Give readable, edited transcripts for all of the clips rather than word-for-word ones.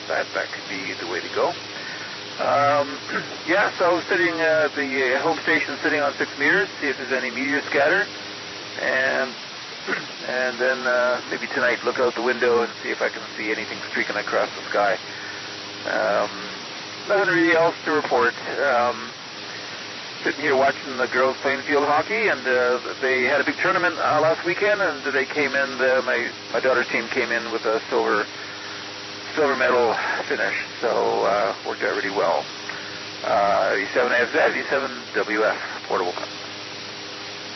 that could be the way to go. Yeah, so sitting the home station sitting on 6 meters, see if there's any meteor scatter, and then maybe tonight look out the window and see if I can see anything streaking across the sky. Nothing really else to report. Sitting here watching the girls playing field hockey, and they had a big tournament last weekend, and they came in. My daughter's team came in with a silver medal finish, so worked out really well. VE7KA, VE7WF, portable.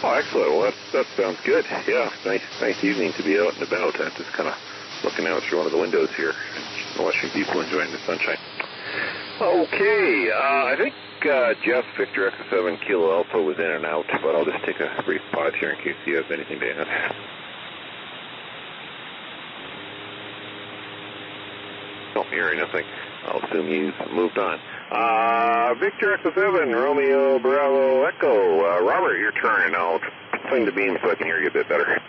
Oh, excellent. Well, that sounds good. Yeah, nice evening to be out and about. I'm just kind of looking out through one of the windows here and watching people enjoying the sunshine. Okay, I think Jeff, Victor Echo 7 Kilo Alpha was in and out, but I'll just take a brief pause here in case he has anything to add. Don't hear nothing. I'll assume he's moved on. Victor Echo 7, Romeo Bravo Echo. Robert, your turn, and I'll swing the beam so I can hear you a bit better.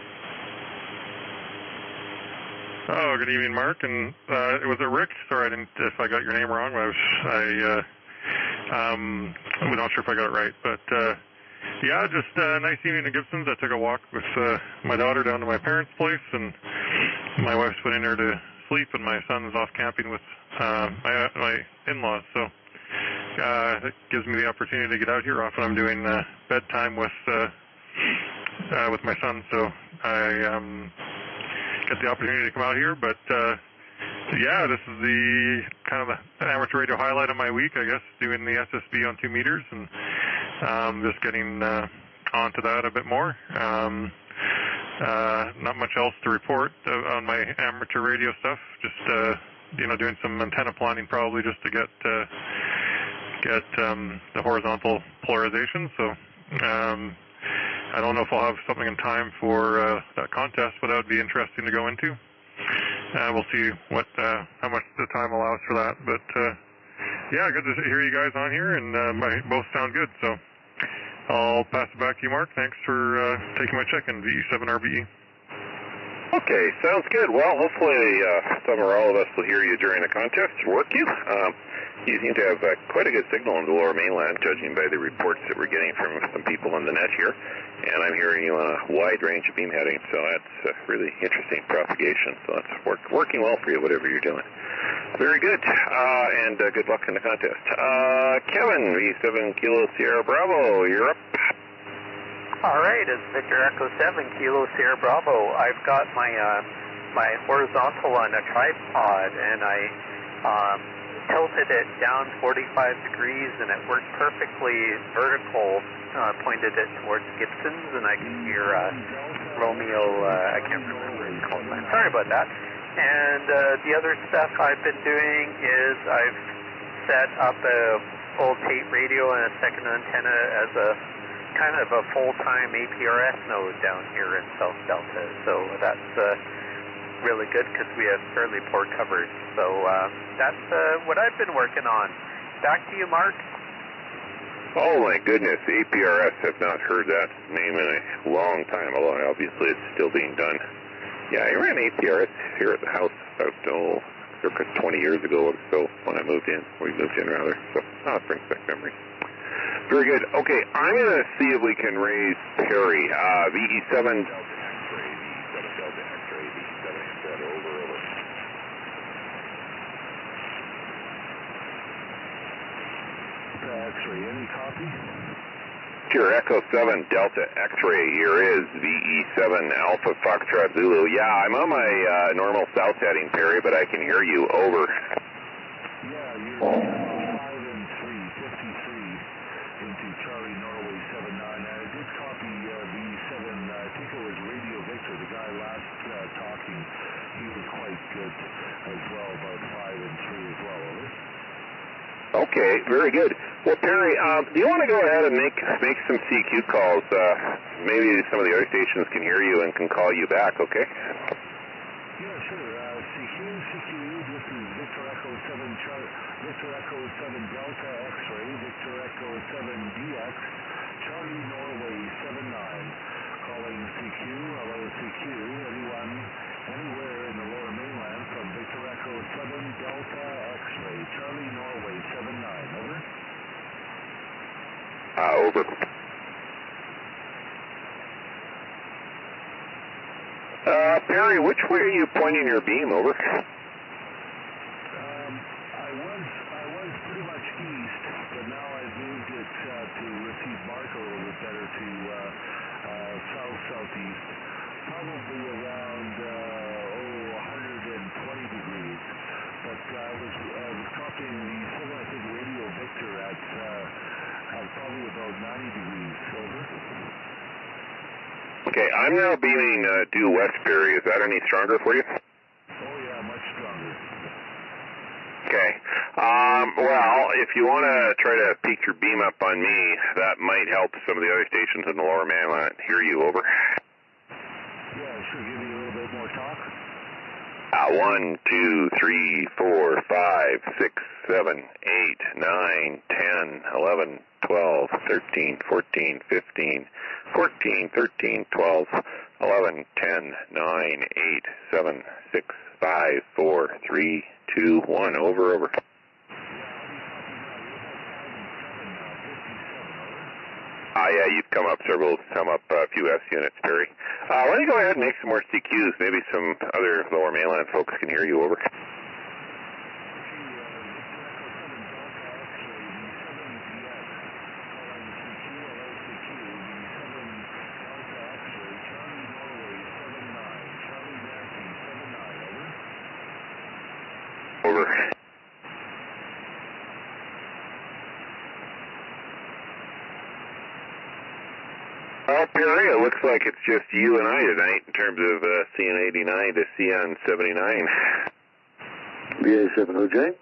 Oh, good evening, Mark. And was it Rick? Sorry, if I got your name wrong. I'm not sure if I got it right, but yeah, just a nice evening at Gibson's. I took a walk with my daughter down to my parents' place, and my wife's put in there to sleep, and my son's off camping with my in-laws. So it gives me the opportunity to get out here. Often I'm doing bedtime with my son, so I get the opportunity to come out here. But yeah, this is the kind of the amateur radio highlight of my week, I guess, doing the SSB on 2 meters, and just getting onto that a bit more. Not much else to report on my amateur radio stuff. Just doing some antenna planning probably just to get the horizontal polarization. So I don't know if I'll have something in time for that contest, but that would be interesting to go into. We'll see how much the time allows for that. But yeah, good to hear you guys on here, and both sound good. So I'll pass it back to you, Mark. Thanks for taking my check-in, VE7RBE. Okay, sounds good. Well, hopefully some or all of us will hear you during the contest. Work you. You seem to have quite a good signal on the lower mainland, judging by the reports that we're getting from some people on the net here. And I'm hearing you on a wide range of beam headings, so that's really interesting propagation. So that's working well for you, whatever you're doing. Very good. And good luck in the contest. Kevin, V7 Kilo Sierra Bravo, you're up. All right, it's Victor Echo 7 Kilo Sierra Bravo. I've got my my horizontal on a tripod, and I tilted it down 45 degrees, and it worked perfectly vertical. Pointed it towards Gibson's, and I can hear Romeo. I can't remember his call sign. Sorry about that. And the other stuff I've been doing is I've set up a old tape radio and a second antenna as a kind of a full-time APRS node down here in South Delta. So that's really good because we have fairly poor coverage. So that's what I've been working on. Back to you, Mark. Oh my goodness, APRS, have not heard that name in a long time, although obviously it's still being done. Yeah, I ran APRS here at the house about, circa 20 years ago or so when I moved in. We moved in rather, so it brings back memories. Very good. Okay, I'm going to see if we can raise Perry. VE7 X-ray, any copy? Sure, Echo 7 Delta X-ray, here is VE7 Alpha Foxtrot Zulu. Yeah, I'm on my normal south heading, Perry, but I can hear you. Over. Yeah, you're 5 and 3, 53 into Charlie Norway 79. I did copy VE7, I think it was Radio Victor, the guy last talking. He was quite good as well, about 5 and 3 as well, over. Okay, very good. Well, Perry, do you want to go ahead and make some CQ calls? Maybe some of the other stations can hear you and can call you back, okay? Yeah, sure. CQ, this is Victor Echo 7 Victor Echo 7 Delta X-ray, Victor Echo 7 DX, Charlie Norway 79. Calling CQ, hello CQ, anyone anywhere in the lower mainland from Victor Echo 7 Delta X-ray, Charlie Norway 79, over. Over. Perry, which way are you pointing your beam, over? I was pretty much east, but now I've moved it to receive Mark a little bit better to south-southeast, probably around 120 degrees. But I was talking the 7, I think, Radio Victor at probably about 90 degrees, over. Okay, I'm now beaming due west, Perry. Is that any stronger for you? Oh, yeah, much stronger. Okay. Well, if you want to try to peak your beam up on me, that might help some of the other stations in the lower mainland hear you, over. Yeah, sure, give me a little bit more talk. 1, 2, 3, 4, 5, 6, 7, 8, 9, 10, 11, 12, 13, 14, 15, 14, 13, 12, 11, 10, 9, 8, 7, 6, 5, 4, 3, 2, 1. Over. Yeah, you've come up a few S units, Perry. Let me go ahead and make some more CQs. Maybe some other lower mainland folks can hear you, over. Over. Well, Perry, it looks like it's just you and I tonight in terms of CN89 to CN79. VE7KA.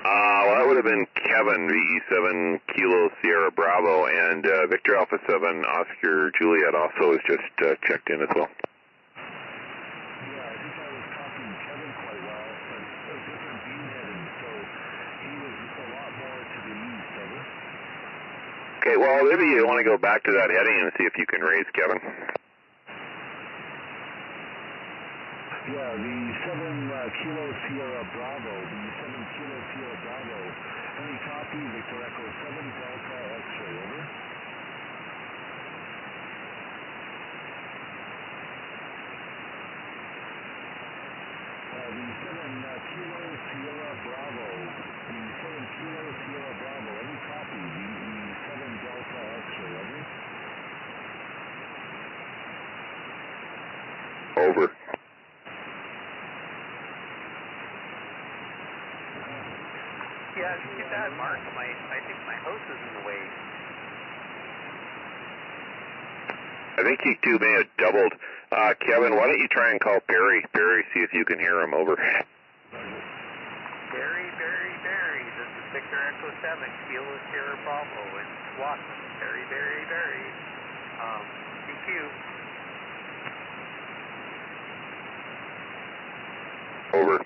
Well, that would have been Kevin, VE7 Kilo Sierra Bravo, and Victor Alpha 7 Oscar Juliet also has just checked in as well. Okay, well, maybe you want to go back to that heading and see if you can raise Kevin. Yeah, the 7 Kilo Sierra Bravo, any copy, Victor Echo 7 Delta X-ray, over. The 7 Kilo Sierra Bravo, any copy, the 7 Delta X-ray, over. Over. Yeah, it's too bad, Mark. I think my house is in the way. I think you two may have doubled. Kevin, why don't you try and call Perry? Perry, see if you can hear him, over. Barry. This is Victor Echo 7, Kilo Sierra Bravo in Wcwsa. Barry. CQ. Over.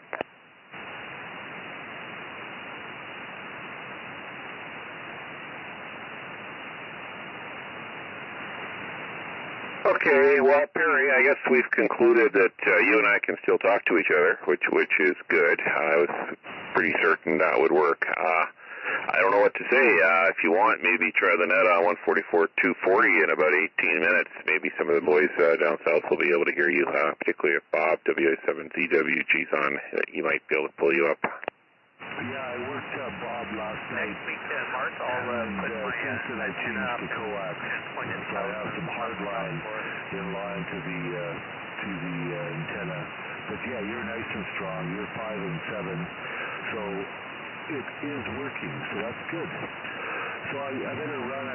Okay, well, Perry, I guess we've concluded that you and I can still talk to each other, which is good. I was pretty certain that would work. I don't know what to say. If you want, maybe try the net on 144.240 in about 18 minutes. Maybe some of the boys down south will be able to hear you, particularly if Bob, WA7ZWG's on. He might be able to pull you up. Yeah, I worked Bob last night. Next week, Mark, I'll put my antenna up to coax. and point it So I have some hard line in line to the antenna. But yeah, you're nice and strong. You're 5 and 7. So it is working. So that's good. So I better run.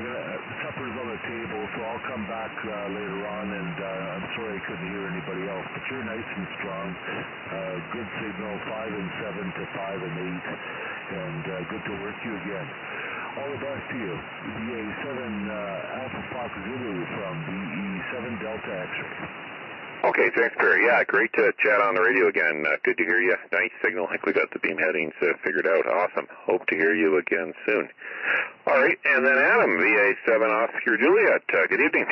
Supper's on the table, so I'll come back later on, and I'm sorry I couldn't hear anybody else, but you're nice and strong. Good signal, 5 and 7 to 5 and 8, and good to work you again. All the best to you. VE7 Alpha Fox Zulu from VE7 Delta X-ray. Okay, thanks, Perry. Yeah, great to chat on the radio again. Good to hear you. Nice signal. I think we got the beam headings figured out. Awesome. Hope to hear you again soon. All right, and then Adam, VA7 Oscar Juliet. Good evening.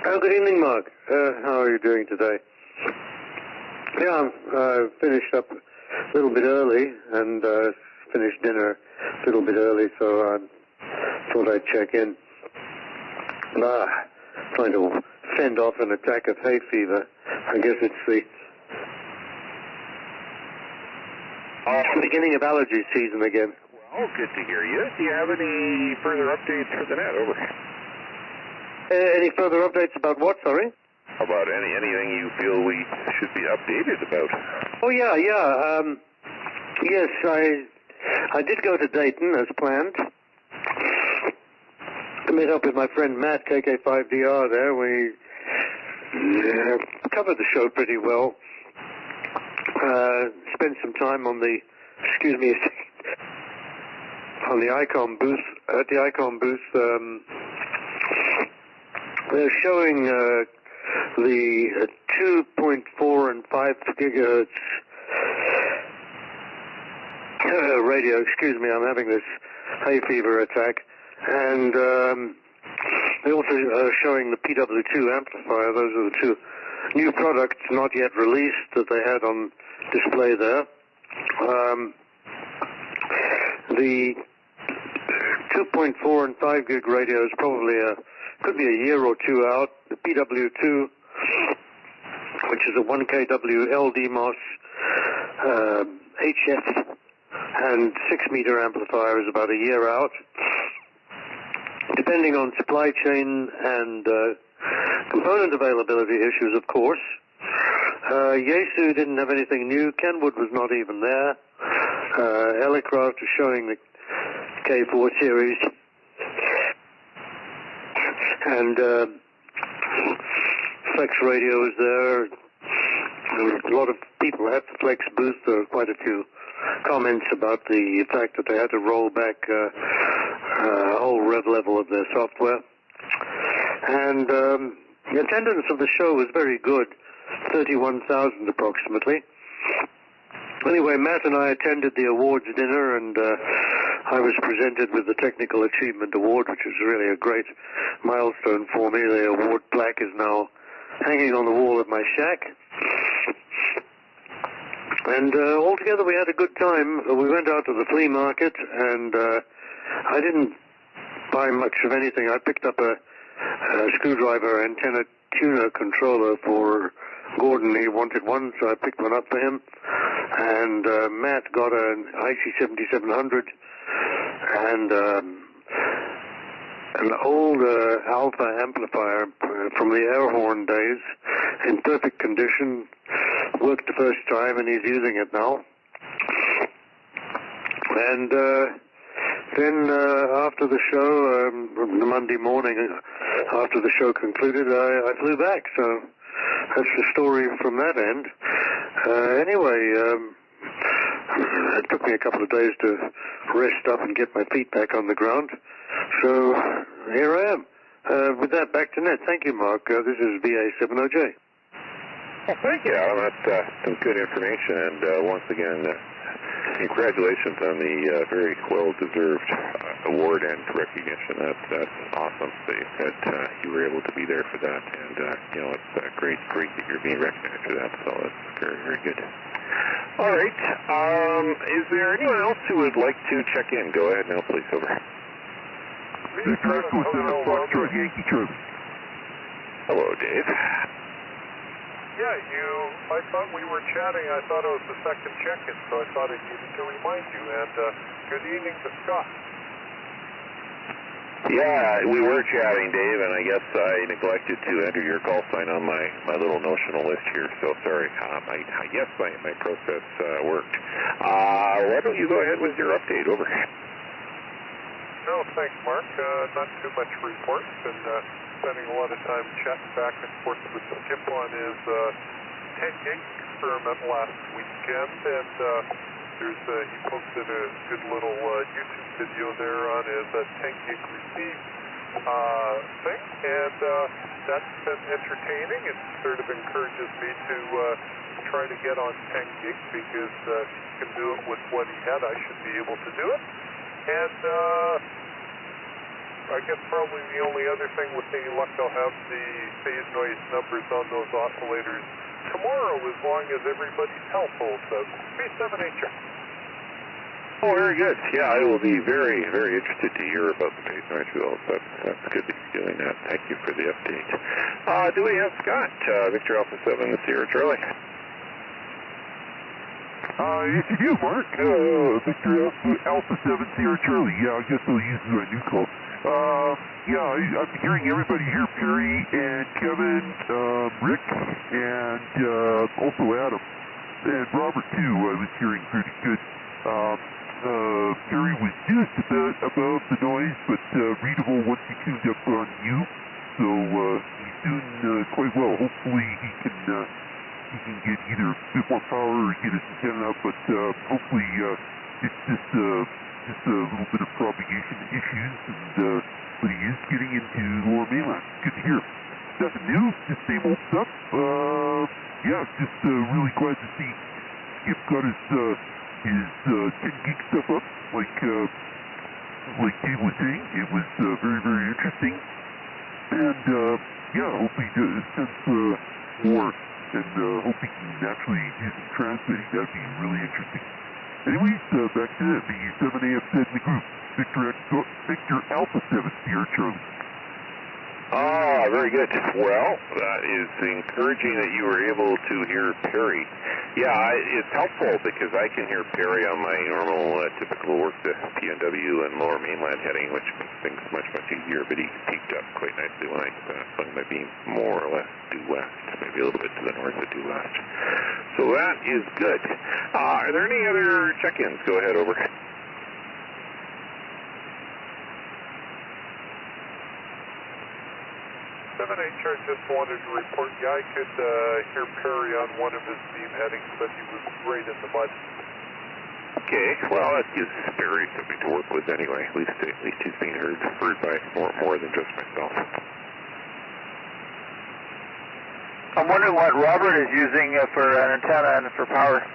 Good evening, Mark. How are you doing today? Yeah, I finished up a little bit early and finished dinner a little bit early, so I thought I'd check in. Trying to fend off an attack of hay fever. I guess it's the beginning of allergy season again. Well, good to hear you. Do you have any further updates for the net? Over. Any further updates about what, sorry? About anything you feel we should be updated about? Oh, yeah. Yes, I did go to Dayton as planned. I met up with my friend Matt, KK5DR there. We covered the show pretty well. Spent some time on the, on the ICOM booth. At the ICOM booth, they're showing the 2.4 and 5 gigahertz radio. Excuse me, I'm having this hay fever attack. And they also are showing the PW2 amplifier. Those are the two new products not yet released that they had on display there. The 2.4 and 5 gig radio is probably could be a year or two out. The PW2, which is a 1 kW LDMOS HF and 6 meter amplifier, is about a year out. Depending on supply chain and component availability issues, of course. Yaesu didn't have anything new. Kenwood was not even there. Elecraft is showing the K4 series. And Flex Radio is there. A lot of people at the Flex booth. There were quite a few comments about the fact that they had to roll back a whole rev level of their software. And the attendance of the show was very good, 31,000 approximately. Anyway, Matt and I attended the awards dinner, and I was presented with the Technical Achievement Award, which is really a great milestone for me. The award plaque is now hanging on the wall of my shack. And altogether we had a good time. We went out to the flea market, and I didn't buy much of anything. I picked up a screwdriver antenna tuner controller for Gordon. He wanted one, so I picked one up for him. And Matt got an IC7700 and an old Alpha amplifier from the air horn days in perfect condition. Worked the first time, and he's using it now. And then after the show, the Monday morning after the show concluded, I flew back. So that's the story from that end. Anyway, it took me a couple of days to rest up and get my feet back on the ground. So here I am. With that, back to net. Thank you, Mark. This is VA7OJ. Well, thank you, Alan. That's some good information. And once again, congratulations on the very well-deserved award and recognition. That's awesome that you were able to be there for that. And, it's great that you're being recognized for that. So that's very, very good. All right. Is there anyone else who would like to check in? Go ahead now, please. Over. This is Wcwsa, Foxtrot Yankee Troop. Hello, Dave. Yeah, I thought we were chatting. I thought it was the second check-in, so I thought I needed to remind you. And good evening to Scott. Yeah, we were chatting, Dave, and I guess I neglected to enter your call sign on my little notional list here, so sorry. I guess my process worked. Why don't you go ahead with your update? Over. No, thanks, Mark. Not too much report. Been spending a lot of time chatting back and forth with Skip on his 10 gig experiment last weekend, and he posted a good little YouTube video there on his 10 gig receive thing, and that's been entertaining. It sort of encourages me to try to get on 10 gig, because if he can do it with what he had, I should be able to do it. And I guess probably the only other thing with any luck, I'll have the phase noise numbers on those oscillators tomorrow, as long as everybody's health holds up. VE7KA. Oh, very good. Yeah, I will be very, very interested to hear about the phase noise results. That's good that you're doing that. Thank you for the update. Do we have Scott, Victor Alpha 7, Sierra Charlie? Yes, you do, Mark. Victor Alpha 7, Sierra Charlie. Yeah, I guess I'll use my new call. Yeah, I'm hearing everybody here, Perry and Kevin, Rick, and also Adam. And Robert, too, I was hearing pretty good. Perry was just a bit above the noise, but readable once he tuned up on you. So he's doing quite well. Hopefully he can get either a bit more power or get his antenna up, but hopefully it's just a little bit of propagation issues, and but he is getting into Lower Mainland. Good to hear. Nothing new, just same old stuff. Yeah, just really glad to see Skip got his 10 gig stuff up, like Dave was saying. It was very, very interesting, and yeah, hope he sends more, and hope he can actually do some transmitting. That'd be really interesting. Anyways, back to the VE7KA said in the group, Victor Alpha 7, Sierra Charlie. Very good. Well, that is encouraging that you were able to hear Perry. Yeah, it's helpful because I can hear Perry on my normal, typical work, the PNW and Lower Mainland heading, which makes things much, much easier, but he peaked up quite nicely when I swung my beam more or less due west, maybe a little bit to the north of due west. So that is good. Are there any other check-ins? Go ahead, over. 7KA just wanted to report, yeah, I could hear Perry on one of his beam headings, but he was right in the mud. Okay, well, that gives Perry something to work with anyway. At least he's being heard by more than just myself. I'm wondering what Robert is using for an antenna and for power.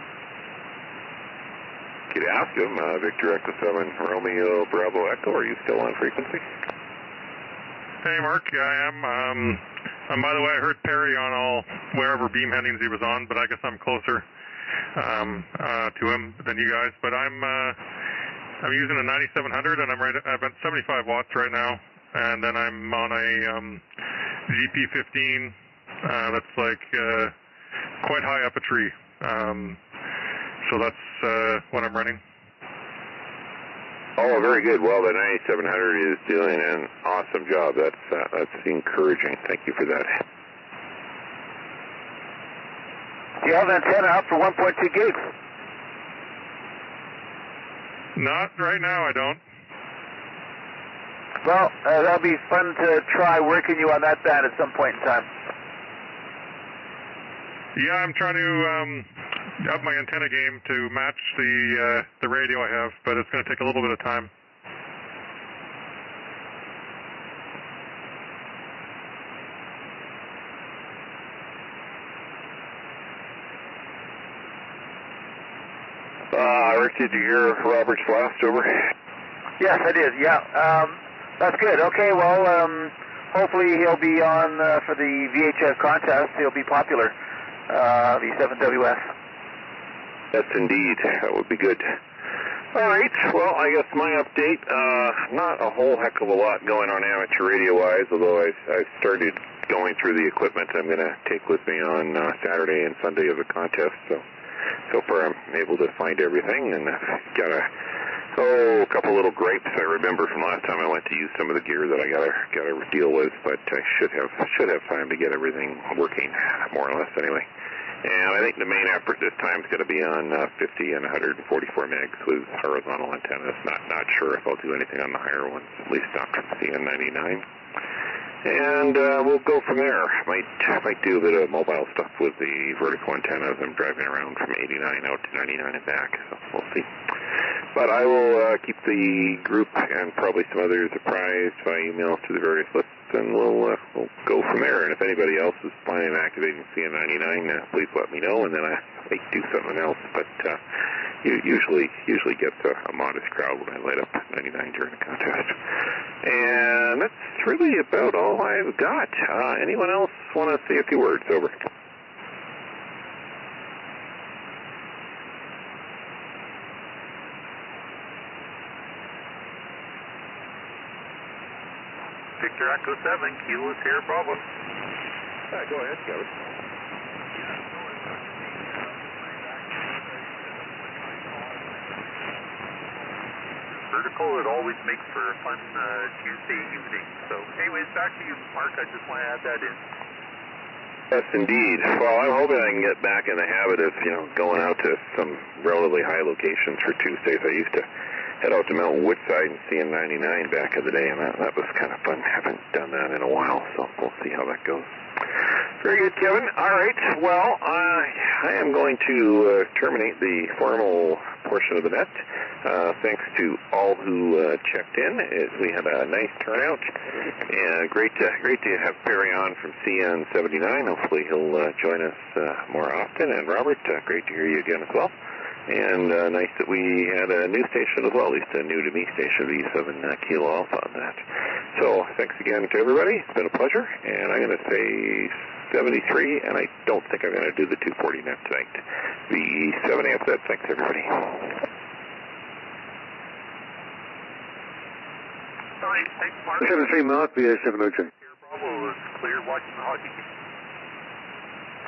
Could ask him, Victor Echo 7, Romeo Bravo Echo, are you still on frequency? Hey, Mark. Yeah, I am. And by the way, I heard Perry on wherever beam headings he was on, but I guess I'm closer to him than you guys. But I'm using a 9700, and I'm at 75 watts right now, and then I'm on a GP15 that's like quite high up a tree. So that's what I'm running. Oh, very good. Well, the 9700 is doing an awesome job. That's encouraging. Thank you for that. Do you have an antenna up for 1.2 gigs? Not right now, I don't. Well, that'll be fun to try working you on that band at some point in time. Yeah, I'm trying to up my antenna game to match the radio I have, but it's going to take a little bit of time. Rick, did you hear Robert's blast over? Yes, I did. Yeah, that's good. Okay, well, hopefully he'll be on for the VHF contest. He'll be popular. VE7WS. Yes, indeed. That would be good. All right. Well, I guess my update, not a whole heck of a lot going on amateur radio-wise, although I've started going through the equipment I'm going to take with me on Saturday and Sunday of the contest. So far I'm able to find everything, and got a couple little gripes I remember from last time I went to use some of the gear that I got to deal with, but I should have time to get everything working, more or less anyway. And I think the main effort this time is going to be on 50 and 144 megs with horizontal antennas. Not sure if I'll do anything on the higher ones, at least not from CN99. And we'll go from there. Might do a bit of mobile stuff with the vertical antennas. I'm driving around from 89 out to 99 and back, so we'll see. But I will keep the group and probably some others apprised by email to the various lists, and we'll go from there. And if anybody else is planning on activating CN99, please let me know, and then I might do something else. But usually gets a modest crowd when I light up 99 during the contest. And that's really about all I've got. Anyone else want to say a few words? Over. Victor Echo 7, Kilo Sierra Bravo. Go ahead, Kevin. Vertical, it always makes for a fun Tuesday evening. So anyways, back to you, Mark. I just want to add that in. Yes, indeed. Well, I'm hoping I can get back in the habit of, going out to some relatively high locations for Tuesdays. I used to head out to Mount Woodside and see a 99 back in the day, and that was kind of fun. Haven't done that in a while, so we'll see how that goes. Very good, Kevin. All right. Well, I am going to terminate the formal portion of the net. Thanks to all who checked in. We had a nice turnout, and great to have Perry on from CN79. Hopefully he'll join us more often. And Robert, great to hear you again as well. And nice that we had a new station as well, at least a new to me station, VE7KA on that. So thanks again to everybody. It's been a pleasure. And I'm going to say 73, and I don't think I'm going to do the 240 net tonight. VE7KA said, thanks everybody. 73 Mark, VE7KA. Bravo is clear watching the hockey game.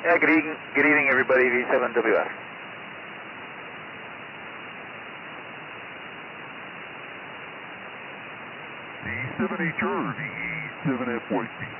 Yeah, good evening everybody, V7WS. VE7HR, VE7F Whiskey.